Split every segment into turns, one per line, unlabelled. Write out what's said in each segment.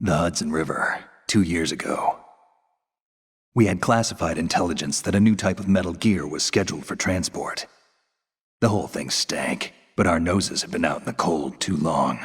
The Hudson River, 2 years ago. We had classified intelligence that a new type of metal gear was scheduled for transport. The whole thing stank, but our noses had been out in the cold too long.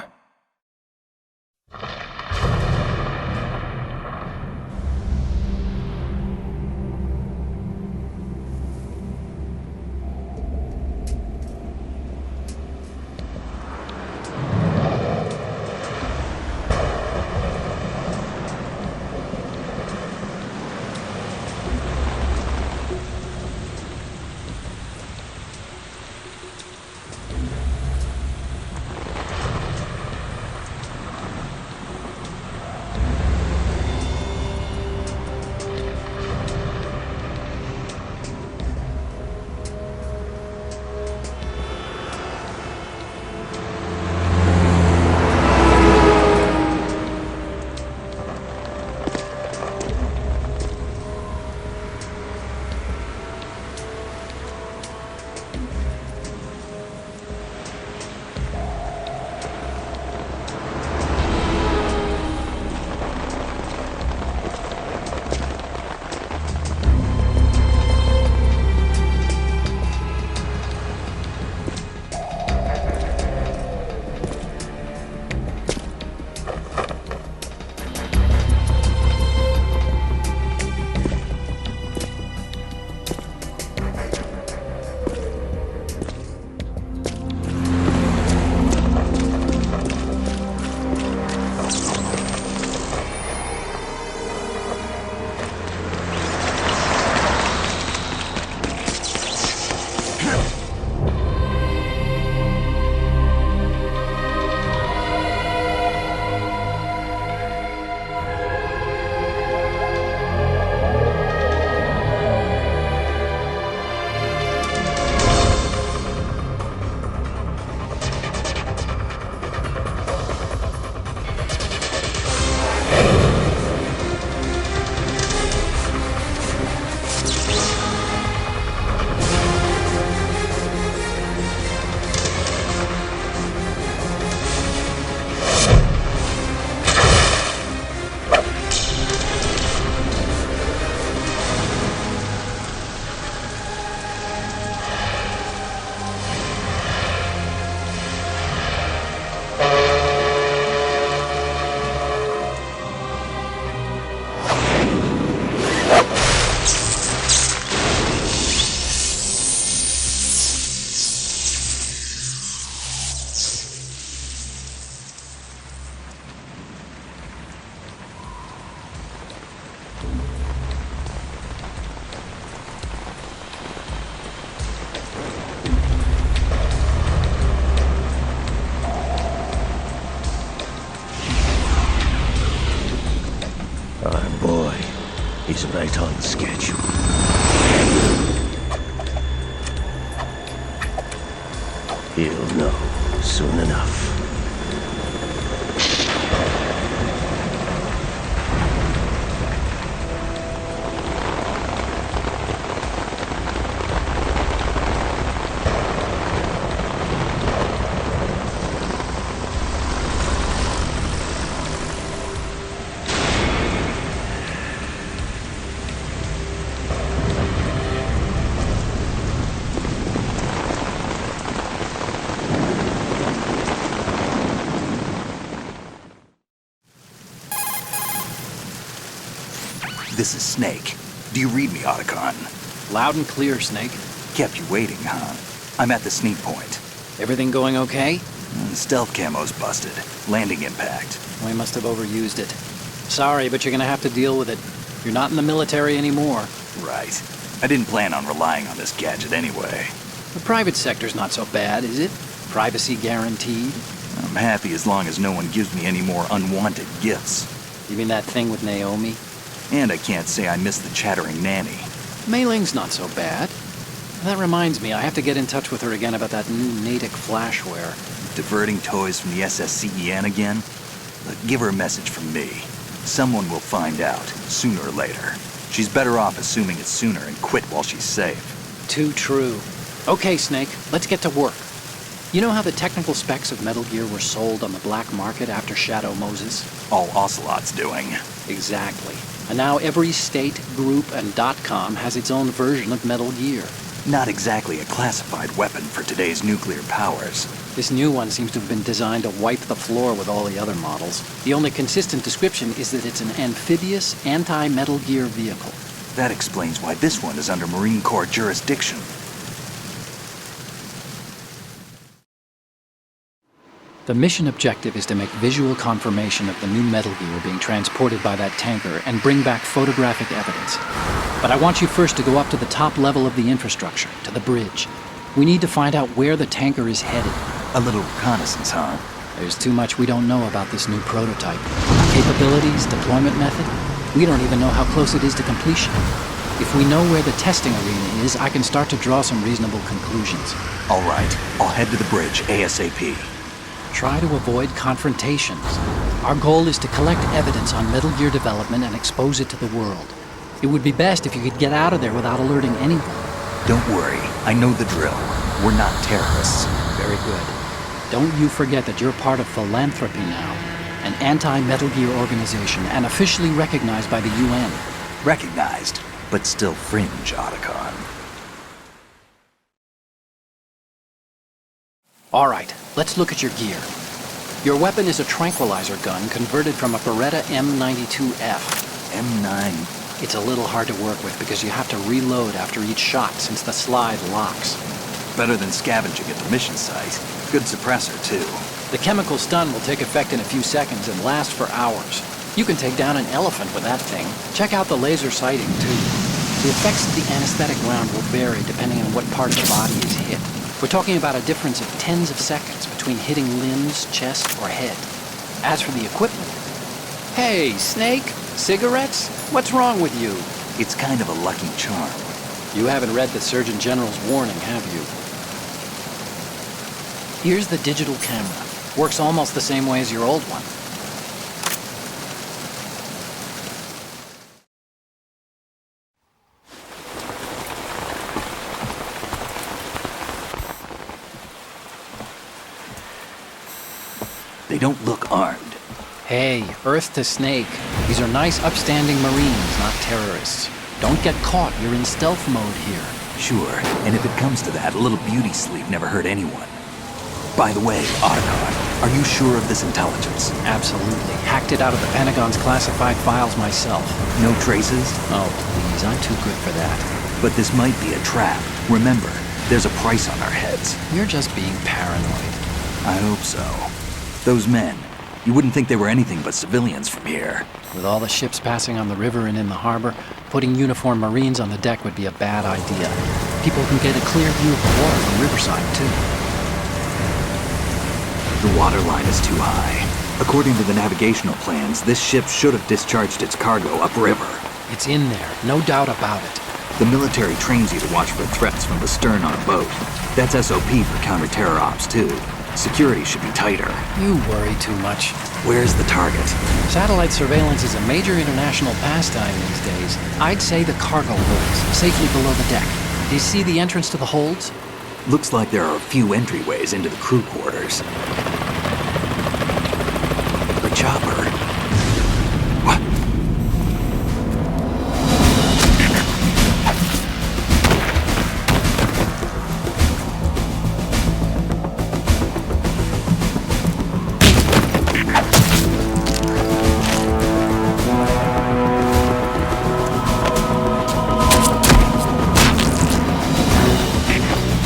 Our boy, he's right on schedule. He'll know soon enough.
This is Snake. Do you read me, Otacon?
Loud and clear, Snake.
Kept you waiting, huh? I'm at the sneak point.
Everything going okay?
Stealth camo's busted. Landing impact.
We must have overused it. Sorry, but you're gonna have to deal with it. You're not in the military anymore.
Right. I didn't plan on relying on this gadget anyway.
The private sector's not so bad, is it? Privacy guaranteed?
I'm happy as long as no one gives me any more unwanted gifts.
You mean that thing with Naomi?
And I can't say I miss the chattering nanny.
Mei Ling's not so bad. That reminds me, I have to get in touch with her again about that new Natick flashware.
Diverting toys from the SSCEN again? Look, give her a message from me. Someone will find out, sooner or later. She's better off assuming it's sooner and quit while she's safe.
Too true. Okay, Snake, let's get to work. You know how the technical specs of Metal Gear were sold on the black market after Shadow Moses?
All Ocelot's doing.
Exactly. And now every state, group, and .com has its own version of Metal Gear.
Not exactly a classified weapon for today's nuclear powers.
This new one seems to have been designed to wipe the floor with all the other models. The only consistent description is that it's an amphibious, anti-Metal Gear vehicle.
That explains why this one is under Marine Corps jurisdiction.
The mission objective is to make visual confirmation of the new Metal Gear being transported by that tanker and bring back photographic evidence. But I want you first to go up to the top level of the infrastructure, to the bridge. We need to find out where the tanker is headed.
A little reconnaissance, huh?
There's too much we don't know about this new prototype. Capabilities, deployment method. We don't even know how close it is to completion. If we know where the testing arena is, I can start to draw some reasonable conclusions.
All right, I'll head to the bridge ASAP.
Try to avoid confrontations. Our goal is to collect evidence on Metal Gear development and expose it to the world. It would be best if you could get out of there without alerting anyone.
Don't worry, I know the drill. We're not terrorists.
Very good. Don't you forget that you're part of Philanthropy now, an anti-Metal Gear organization and officially recognized by the UN.
Recognized, but still fringe, Otacon.
All right, let's look at your gear. Your weapon is a tranquilizer gun converted from a Beretta M92F.
M9.
It's a little hard to work with because you have to reload after each shot since the slide locks.
Better than scavenging at the mission site. Good suppressor, too.
The chemical stun will take effect in a few seconds and last for hours. You can take down an elephant with that thing. Check out the laser sighting, too. The effects of the anesthetic round will vary depending on what part of the body is hit. We're talking about a difference of tens of seconds between hitting limbs, chest, or head. As for the equipment... Hey, Snake! Cigarettes? What's wrong with you?
It's kind of a lucky charm.
You haven't read the Surgeon General's warning, have you? Here's the digital camera. Works almost the same way as your old one.
They don't look armed.
Hey, Earth to Snake. These are nice, upstanding Marines, not terrorists. Don't get caught. You're in stealth mode here.
Sure, and if it comes to that, a little beauty sleep never hurt anyone. By the way, Otacon, are you sure of this intelligence?
Absolutely. Hacked it out of the Pentagon's classified files myself.
No traces?
Oh, please, I'm too good for that.
But this might be a trap. Remember, there's a price on our heads.
You're just being paranoid.
I hope so. Those men, you wouldn't think they were anything but civilians from here.
With all the ships passing on the river and in the harbor, putting uniformed Marines on the deck would be a bad idea. People can get a clear view of the water from Riverside, too.
The water line is too high. According to the navigational plans, this ship should have discharged its cargo upriver.
It's in there, no doubt about it.
The military trains you to watch for threats from the stern on a boat. That's SOP for counter-terror ops, too. Security should be tighter.
You worry too much.
Where's the target?
Satellite surveillance is a major international pastime these days. I'd say the cargo holds, safely below the deck. Do you see the entrance to the holds?
Looks like there are a few entryways into the crew quarters. The chopper. What?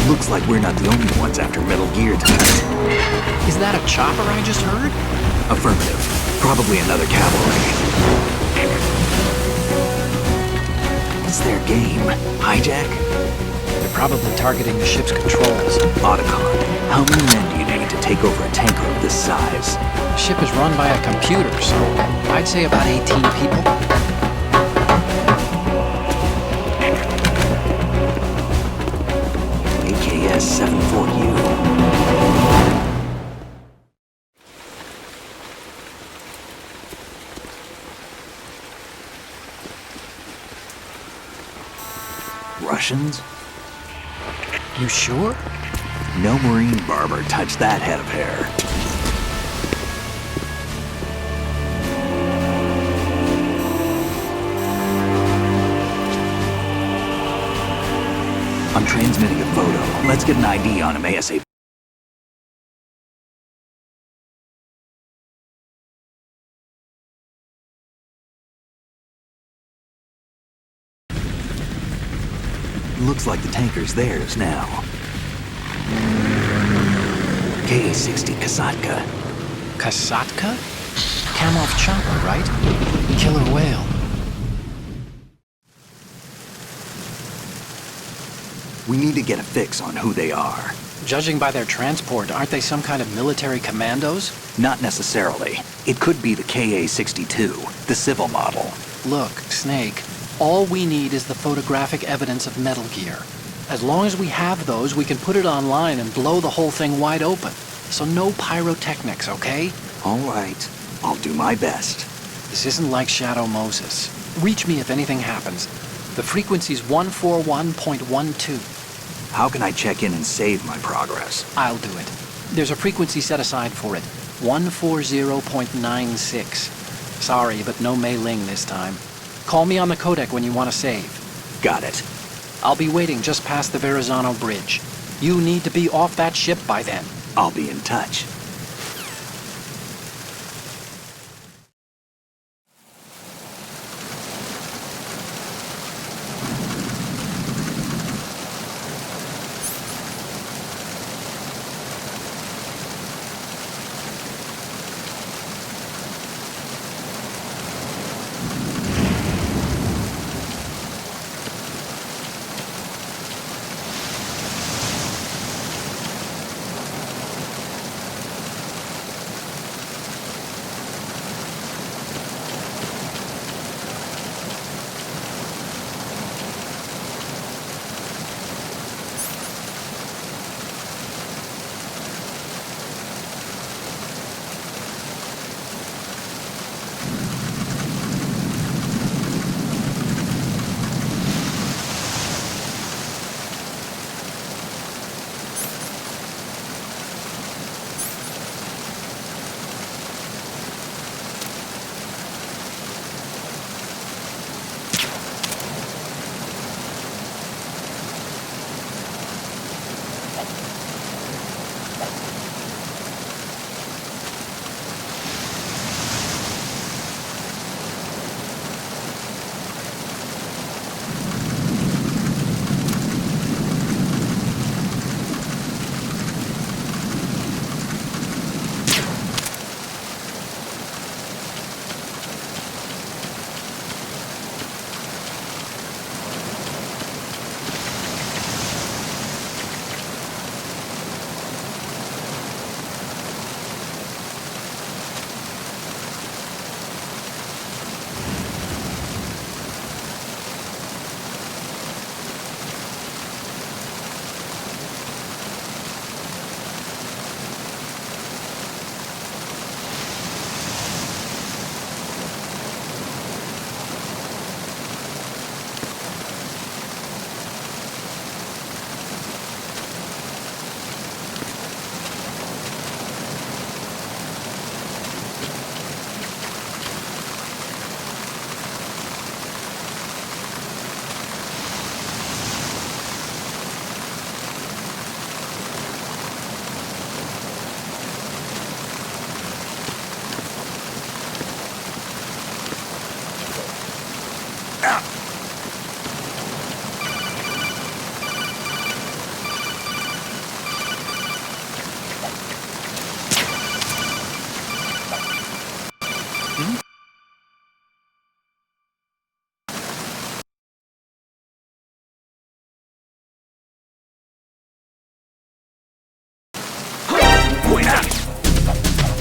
Looks like we're not the only ones after Metal Gear tonight.
Is that a chopper I just heard?
Affirmative. Probably another cavalry. What's their game? Hijack?
They're probably targeting the ship's controls.
Otacon, how many men do you need to take over a tanker of this size?
The ship is run by a computer, so I'd say about 18 people.
AKS-74U. Russians?
You sure?
No marine barber touched that head of hair. I'm transmitting a photo. Let's get an ID on him ASAP. Looks like the tanker's theirs now. Ka-60 Kasatka.
Kasatka? Kamov chopper, right? Killer whale.
We need to get a fix on who they are.
Judging by their transport, aren't they some kind of military commandos?
Not necessarily. It could be the Ka-62, the civil model.
Look, Snake, all we need is the photographic evidence of Metal Gear. As long as we have those, we can put it online and blow the whole thing wide open. So no pyrotechnics, okay?
All right. I'll do my best.
This isn't like Shadow Moses. Reach me if anything happens. The frequency's 141.12.
How can I check in and save my progress?
I'll do it. There's a frequency set aside for it. 140.96. Sorry, but no Mei Ling this time. Call me on the codec when you want to save.
Got it.
I'll be waiting just past the Verrazano Bridge. You need to be off that ship by then.
I'll be in touch.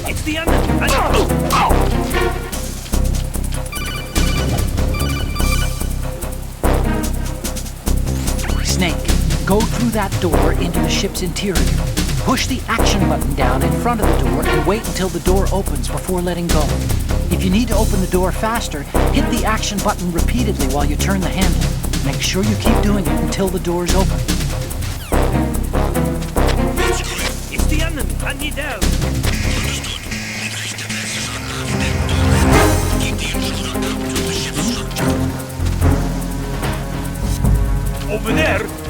It's the end. Oh!
Snake, go through that door into the ship's interior. Push the action button down in front of the door and wait until the door opens before letting go. If you need to open the door faster, hit the action button repeatedly while you turn the handle. Make sure you keep doing it until the door's open.
need help. Over there.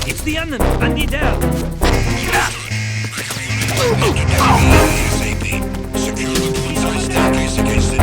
It's the enemy! I need help!
Secure the port-side staircase against it.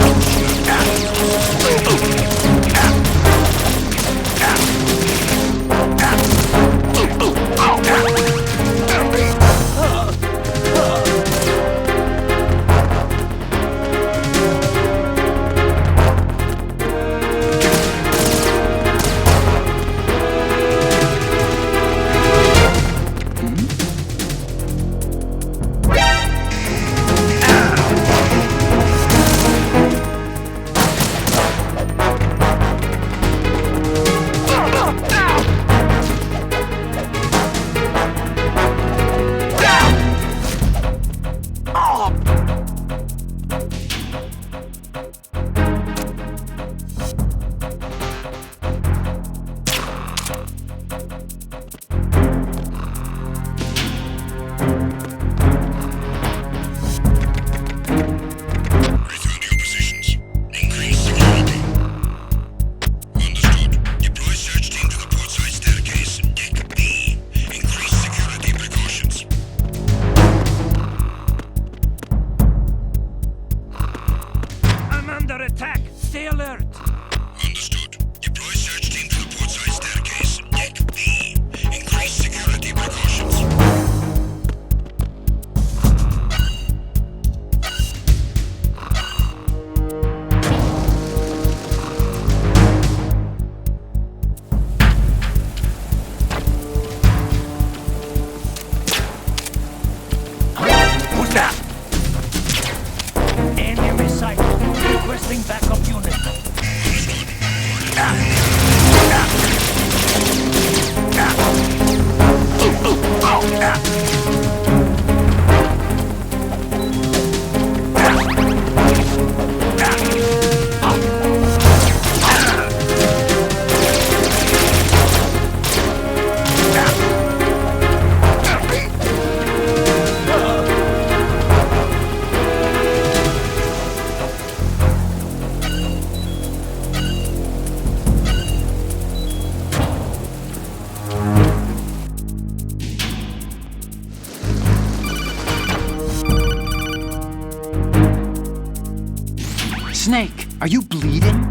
Snake, are you bleeding?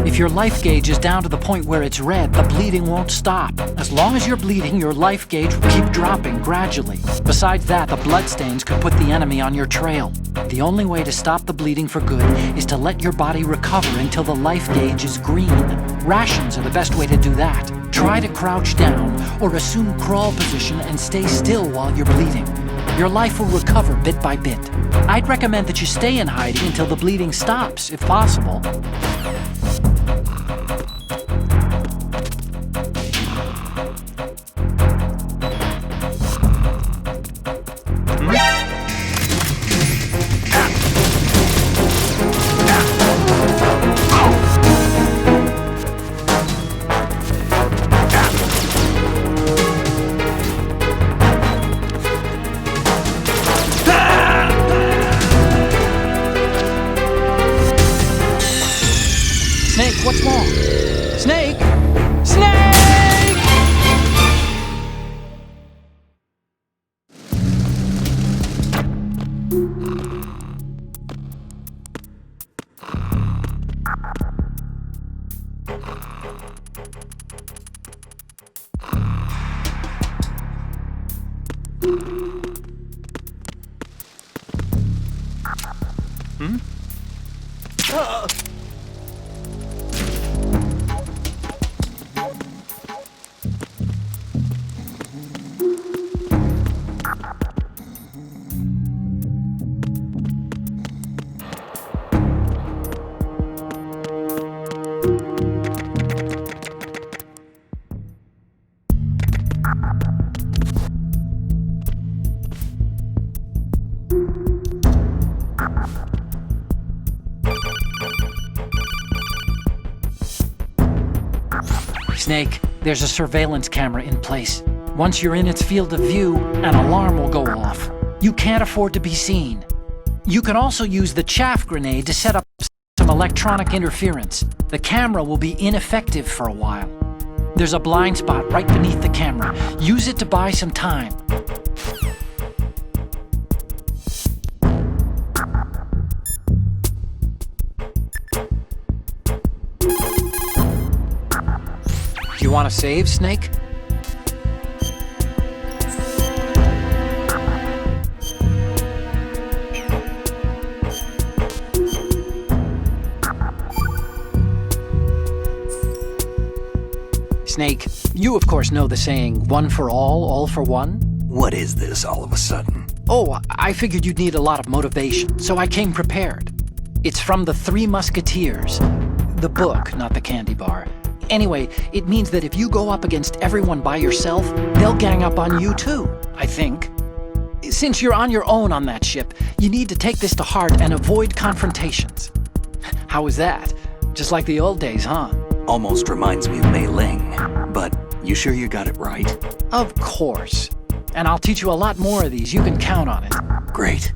If your life gauge is down to the point where it's red, the bleeding won't stop. As long as you're bleeding, your life gauge will keep dropping gradually. Besides that, the bloodstains could put the enemy on your trail. The only way to stop the bleeding for good is to let your body recover until the life gauge is green. Rations are the best way to do that. Try to crouch down or assume crawl position and stay still while you're bleeding. Your life will recover bit by bit. I'd recommend that you stay in hiding until the bleeding stops, if possible. Snake, what's wrong? Snake! Snake! Snake, there's a surveillance camera in place. Once you're in its field of view, an alarm will go off. You can't afford to be seen. You can also use the chaff grenade to set up some electronic interference. The camera will be ineffective for a while. There's a blind spot right beneath the camera. Use it to buy some time. Do you want to save, Snake? Snake, you of course know the saying, one for all for one?
What is this all of a sudden?
Oh, I figured you'd need a lot of motivation, so I came prepared. It's from the Three Musketeers. The book, not the candy bar. Anyway, it means that if you go up against everyone by yourself, they'll gang up on you too, I think. Since you're on your own on that ship, you need to take this to heart and avoid confrontations. How was that? Just like the old days, huh?
Almost reminds me of Mei Ling, but you sure you got it right?
Of course. And I'll teach you a lot more of these. You can count on it.
Great.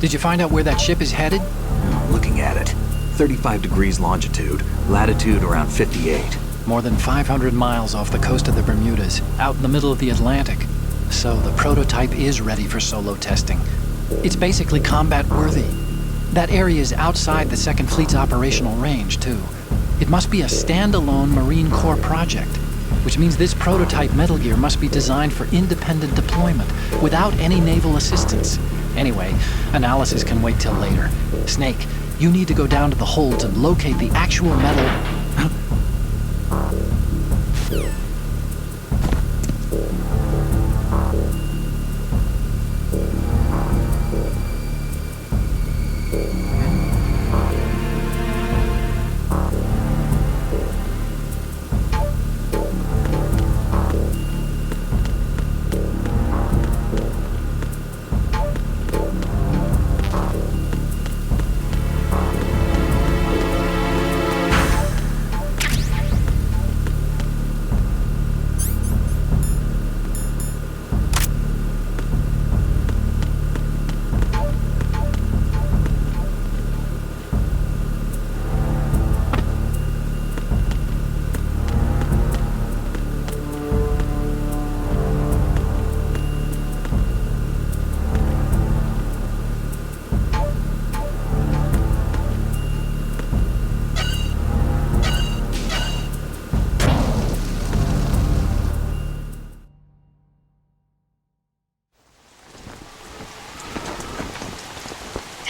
Did you find out where that ship is headed?
Looking at it. 35 degrees longitude, latitude around 58.
More than 500 miles off the coast of the Bermudas, out in the middle of the Atlantic. So the prototype is ready for solo testing. It's basically combat-worthy. That area is outside the Second Fleet's operational range, too. It must be a standalone Marine Corps project, which means this prototype Metal Gear must be designed for independent deployment, without any naval assistance. Anyway, analysis can wait till later. Snake, you need to go down to the holds and locate the actual metal...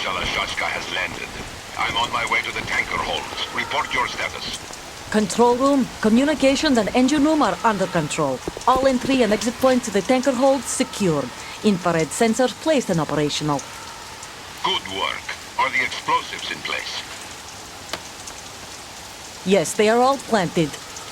Shalashatska has landed. I'm on my way to the tanker holds. Report your status.
Control room, communications and engine room are under control. All entry and exit points to the tanker hold secured. Infrared sensors placed and operational.
Good work. Are the explosives in place?
Yes, they are all planted.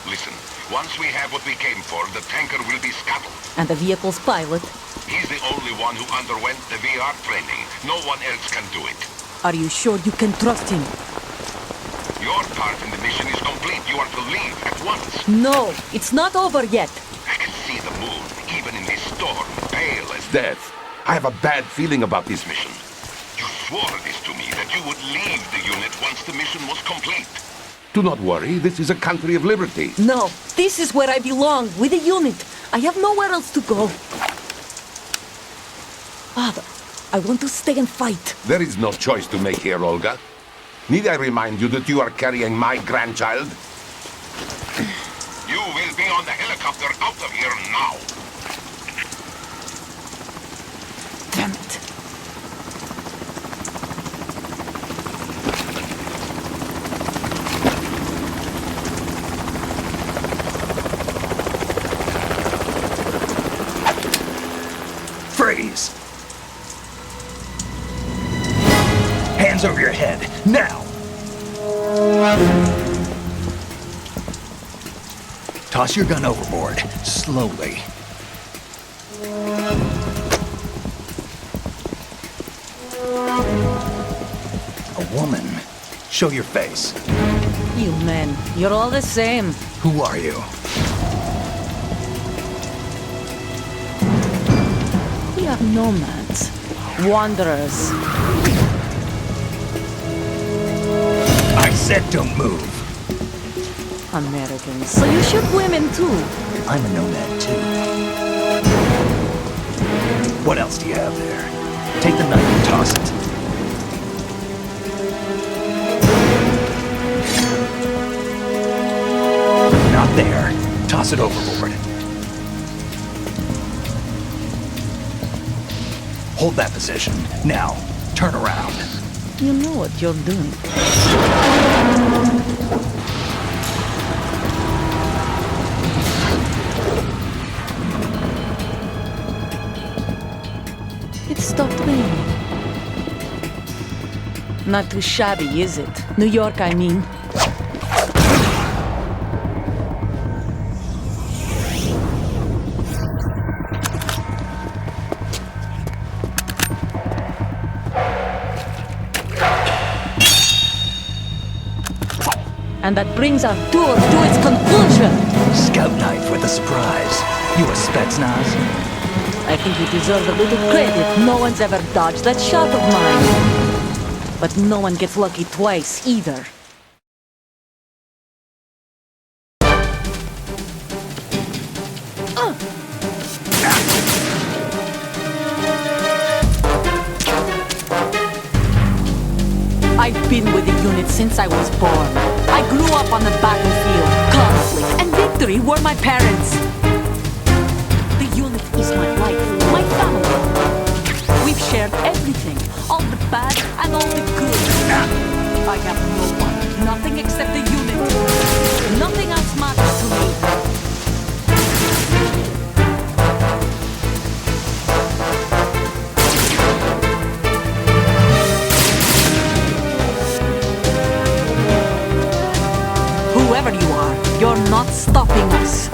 Listen, once we have what we came for, the tanker will be scuttled.
And the vehicle's pilot.
He's the only one who underwent the VR training. No one else can do it.
Are you sure you can trust him?
Your part in the mission is complete. You are to leave at once.
No, it's not over yet.
I can see the moon, even in this storm, pale as death. I have a bad feeling about this mission. You swore this to me, that you would leave the unit once the mission was complete. Do not worry, this is a country of liberty.
No, this is where I belong, with the unit. I have nowhere else to go. Father, I want to stay and fight.
There is no choice to make here, Olga. Need I remind you that you are carrying my grandchild? You will be on the helicopter out of here now.
Damn it.
Freeze! Hands over your head, now! Toss your gun overboard, slowly. A woman. Show your face.
You men, you're all the same.
Who are you?
We are nomads, wanderers.
I said don't move.
Americans. So you shoot women too.
I'm a nomad too. What else do you have there? Take the knife and toss it. Not there. Toss it overboard. Hold that position. Now, turn around.
You know what you're doing. It stopped raining. Not too shabby, is it? New York, I mean. And that brings our tour to its conclusion.
Scout knife with a surprise. You a Spetsnaz?
I think you deserve a little credit. No one's ever dodged that shot of mine. But no one gets lucky twice, either. I've been with the unit since I was born. I grew up on the battlefield. Conflict and victory were my parents. The unit is my life, my family. We've shared everything, all the bad and all the good. I have no one, nothing except the unit. Nothing else matters to me. Whoever you are, you're not stopping us.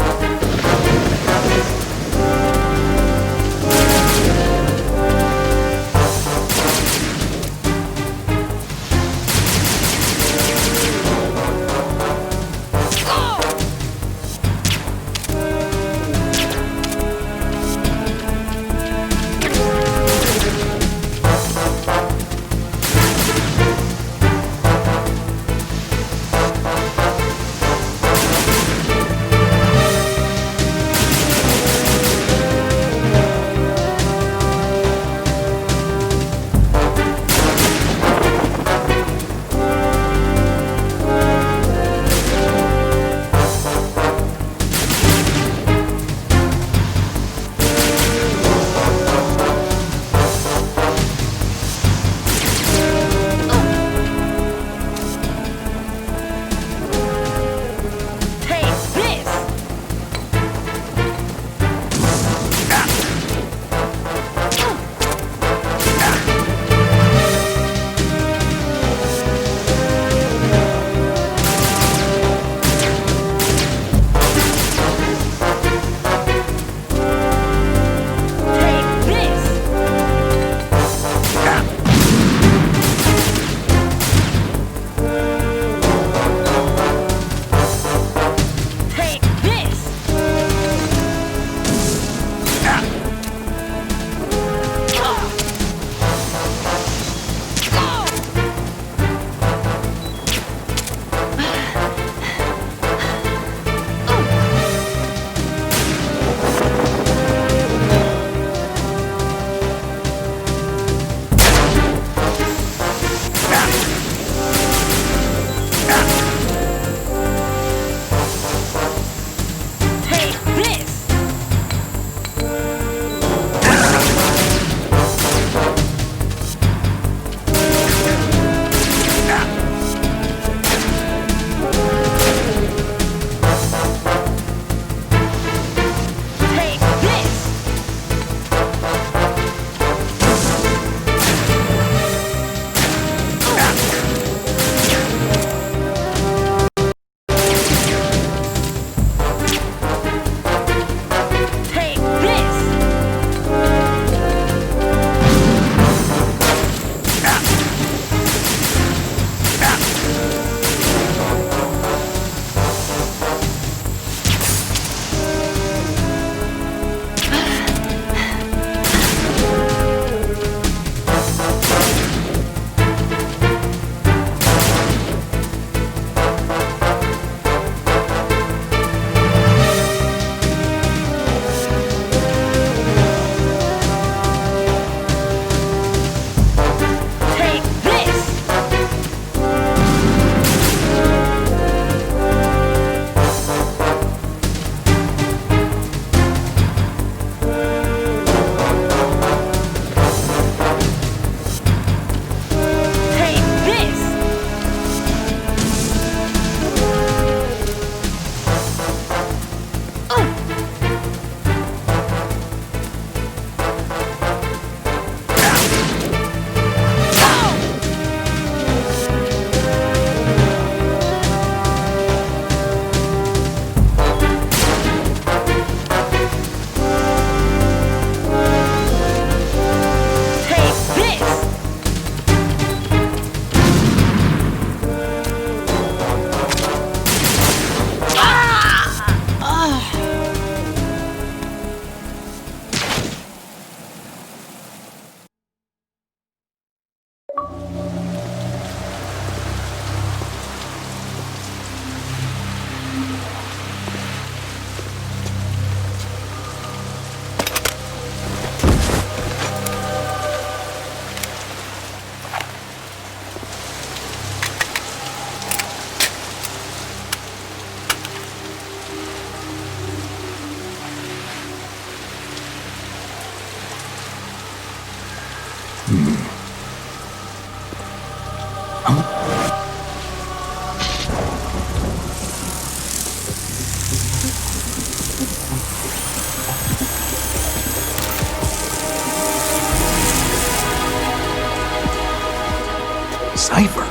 cipher.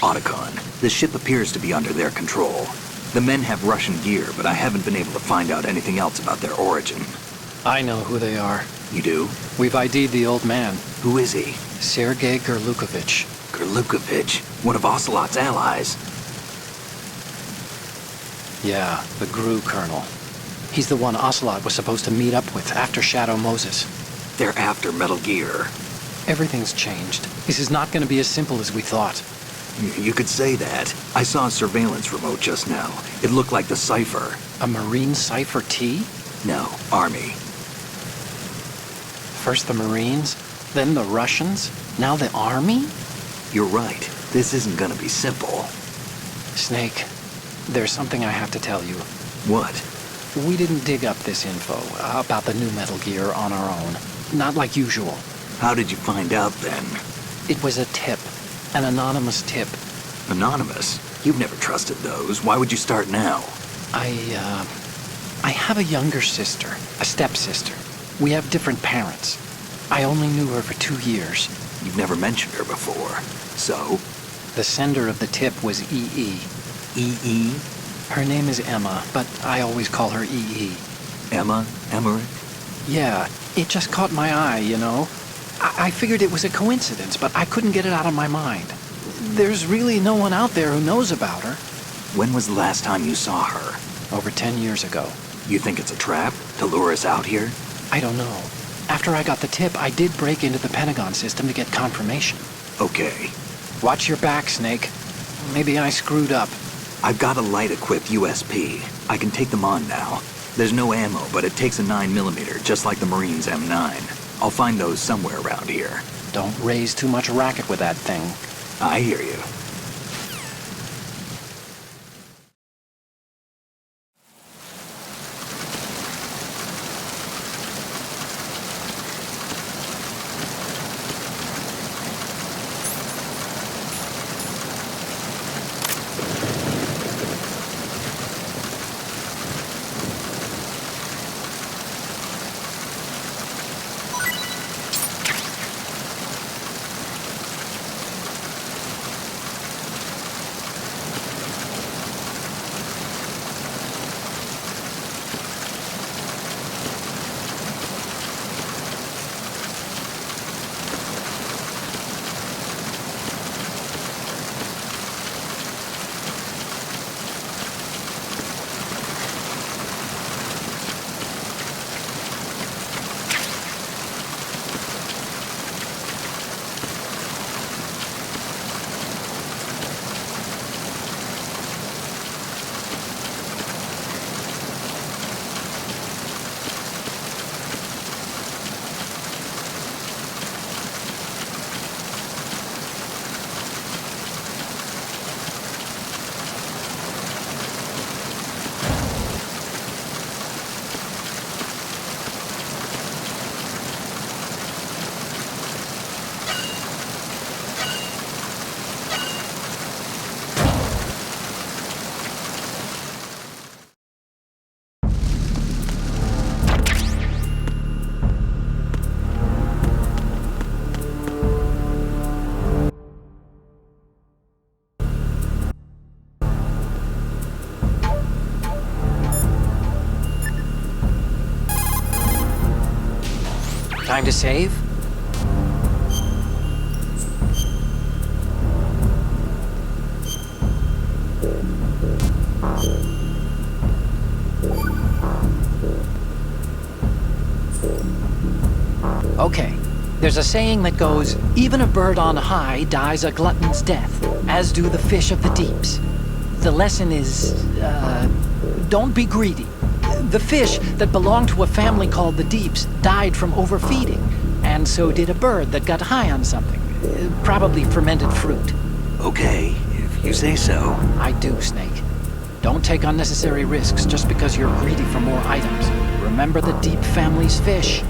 Otacon, the ship appears to be under their control. The men have Russian gear, but I haven't been able to find out anything else about their origin.
I know who they are.
You do?
We've ID'd the old man,
Who is he?
Sergei Gerlukovich.
Gerlukovich, one of Ocelot's allies.
Yeah, the GRU colonel. He's the one Ocelot was supposed to meet up with after Shadow Moses.
They're after Metal Gear.
Everything's changed. This is not going to be as simple as we thought.
You could say that. I saw a surveillance remote just now. It looked like the cipher.
A Marine Cipher T?
No, Army.
First the Marines, then the Russians, now the Army?
You're right. This isn't gonna be simple.
Snake, there's something I have to tell you.
What?
We didn't dig up this info about the new Metal Gear on our own. Not like usual.
How did you find out then?
It was a tip. An anonymous tip.
Anonymous? You've never trusted those. Why would you start now?
I have a younger sister, a stepsister. We have different parents. I only knew her for 2 years.
You've never mentioned her before. So?
The sender of the tip was EE.
EE?
Her name is Emma, but I always call her EE.
Emma? Emmerich?
Yeah, it just caught my eye, you know? I figured it was a coincidence, but I couldn't get it out of my mind. There's really no one out there who knows about her.
When was the last time you saw her?
Over 10 years ago.
You think it's a trap to lure us out here?
I don't know. After I got the tip, I did break into the Pentagon system to get confirmation.
Okay.
Watch your back, Snake. Maybe I screwed up.
I've got a light-equipped USP. I can take them on now. There's no ammo, but it takes a 9mm, just like the Marines' M9. I'll find those somewhere around here.
Don't raise too much racket with that thing.
I hear you.
Time to save? Okay. There's a saying that goes, even a bird on high dies a glutton's death, as do the fish of the deeps. The lesson is, don't be greedy. The fish that belonged to a family called the Deeps died from overfeeding, and so did a bird that got high on something, probably fermented fruit.
Okay, if you say so.
I do, Snake. Don't take unnecessary risks just because you're greedy for more items. Remember the Deep family's fish.